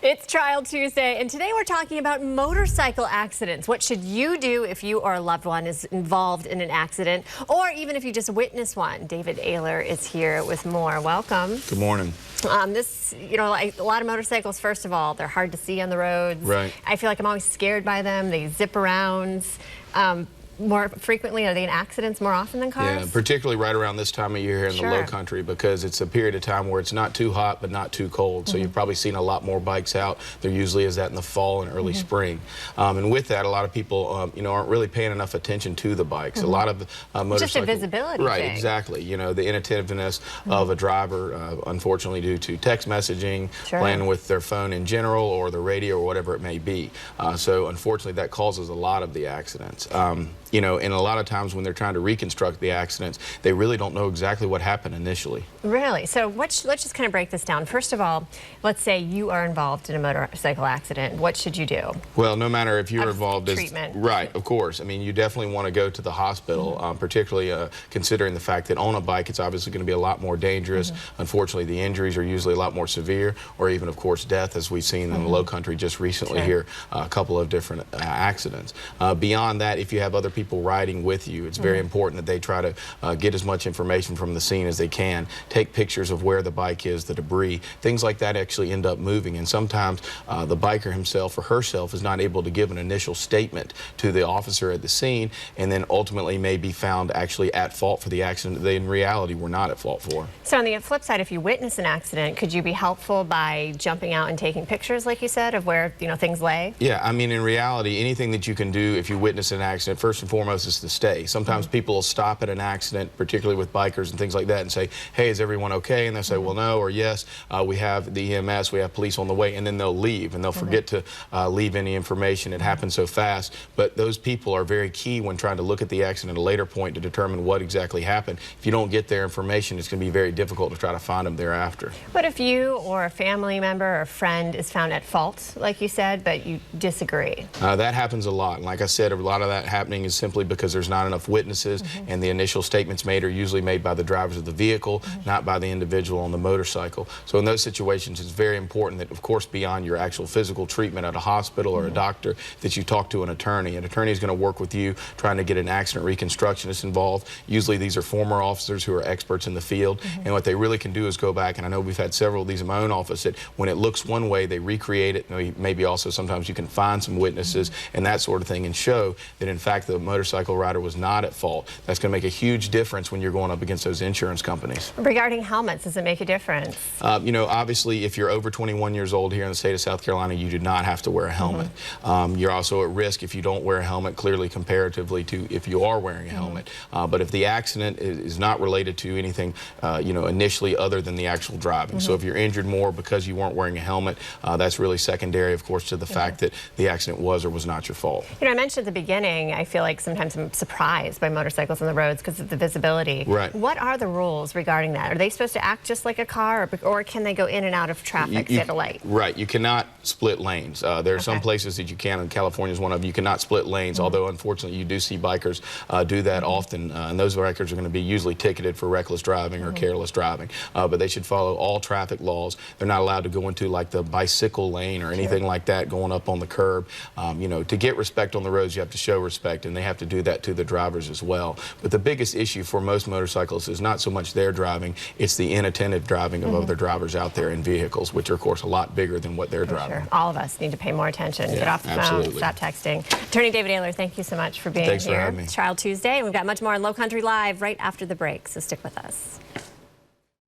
It's Trial Tuesday, and today we're talking about motorcycle accidents. What should you do if you or a loved one is involved in an accident, or even if you just witnessed one? David Ayler is here with more. Welcome. Good morning. Like a lot of motorcycles, first of all, they're hard to see on the roads. Right. I feel like I'm always scared by them. They zip around. More frequently, are they in accidents more often than cars? Yeah, particularly right around this time of year here in Sure. the Lowcountry, because it's a period of time where it's not too hot but not too cold. So you've probably seen a lot more bikes out. There usually is that in the fall and early spring. And with that, a lot of people, aren't really paying enough attention to the bikes. A lot of motorcycles. Just a visibility Right, thing. exactly. You know, the inattentiveness of a driver, unfortunately due to text messaging, Sure. playing with their phone in general or the radio or whatever it may be. So unfortunately, that causes a lot of the accidents. And a lot of times when they're trying to reconstruct the accidents, they really don't know exactly what happened initially. Really? So let's just kind of break this down. First of all, let's say you are involved in a motorcycle accident. What should you do? Well, no matter if you're involved in treatment. Right, of course. I mean, you definitely want to go to the hospital, particularly considering the fact that on a bike, it's obviously going to be a lot more dangerous. Unfortunately, the injuries are usually a lot more severe, or even, of course, death, as we've seen in the Lowcountry just recently here, a couple of different accidents. Beyond that, if you have other people riding with you, it's very important that they try to get as much information from the scene as they can, take pictures of where the bike is, the debris. Things like that actually end up moving, and sometimes the biker himself or herself is not able to give an initial statement to the officer at the scene, and then ultimately may be found actually at fault for the accident that they in reality were not at fault for. So on the flip side, if you witness an accident, could you be helpful by jumping out and taking pictures, like you said, of where things lay? Yeah, I mean, in reality, anything that you can do if you witness an accident, first and foremost, is to stay. Sometimes people will stop at an accident, particularly with bikers and things like that, and say, hey, is everyone okay? And they'll say, well, no, or yes, we have the EMS, we have police on the way, and then they'll leave, and they'll forget to leave any information. It happens so fast, but those people are very key when trying to look at the accident at a later point to determine what exactly happened. If you don't get their information, it's going to be very difficult to try to find them thereafter. But if you or a family member or a friend is found at fault, like you said, but you disagree? That happens a lot, and like I said, a lot of that happening is simply because there's not enough witnesses, and the initial statements made are usually made by the drivers of the vehicle, not by the individual on the motorcycle. So in those situations, it's very important that, of course, beyond your actual physical treatment at a hospital or a doctor, that you talk to an attorney. An attorney is going to work with you trying to get an accident reconstructionist involved. Usually these are former officers who are experts in the field, and what they really can do is go back, and I know we've had several of these in my own office, that when it looks one way, they recreate it. Maybe also sometimes you can find some witnesses and that sort of thing and show that, in fact, the motorcycle rider was not at fault. That's going to make a huge difference when you're going up against those insurance companies. Regarding helmets, does it make a difference? Obviously, if you're over 21 years old here in the state of South Carolina, you do not have to wear a helmet. You're also at risk if you don't wear a helmet, clearly comparatively to if you are wearing a helmet. But if the accident is not related to anything, initially other than the actual driving. So if you're injured more because you weren't wearing a helmet, that's really secondary, of course, to the fact that the accident was or was not your fault. I mentioned at the beginning, I feel like sometimes I'm surprised by motorcycles on the roads because of the visibility. Right. What are the rules regarding that? Are they supposed to act just like a car, or can they go in and out of traffic at a light? Right. You cannot split lanes. There are some places that you can, and California is one of them. You cannot split lanes, although unfortunately you do see bikers do that often, and those bikers are going to be usually ticketed for reckless driving or careless driving. But they should follow all traffic laws. They're not allowed to go into like the bicycle lane or anything like that going up on the curb. To get respect on the roads, you have to show respect, and they have to do that to the drivers as well. But the biggest issue for most motorcyclists is not so much their driving, it's the inattentive driving of other drivers out there in vehicles, which are, of course, a lot bigger than what they're driving. Sure. All of us need to pay more attention. Yeah, Get off the phone, stop texting. Attorney David Ayler, thank you so much for being Thanks here. for having me. It's Trial Tuesday, and we've got much more on Lowcountry Live right after the break, so stick with us.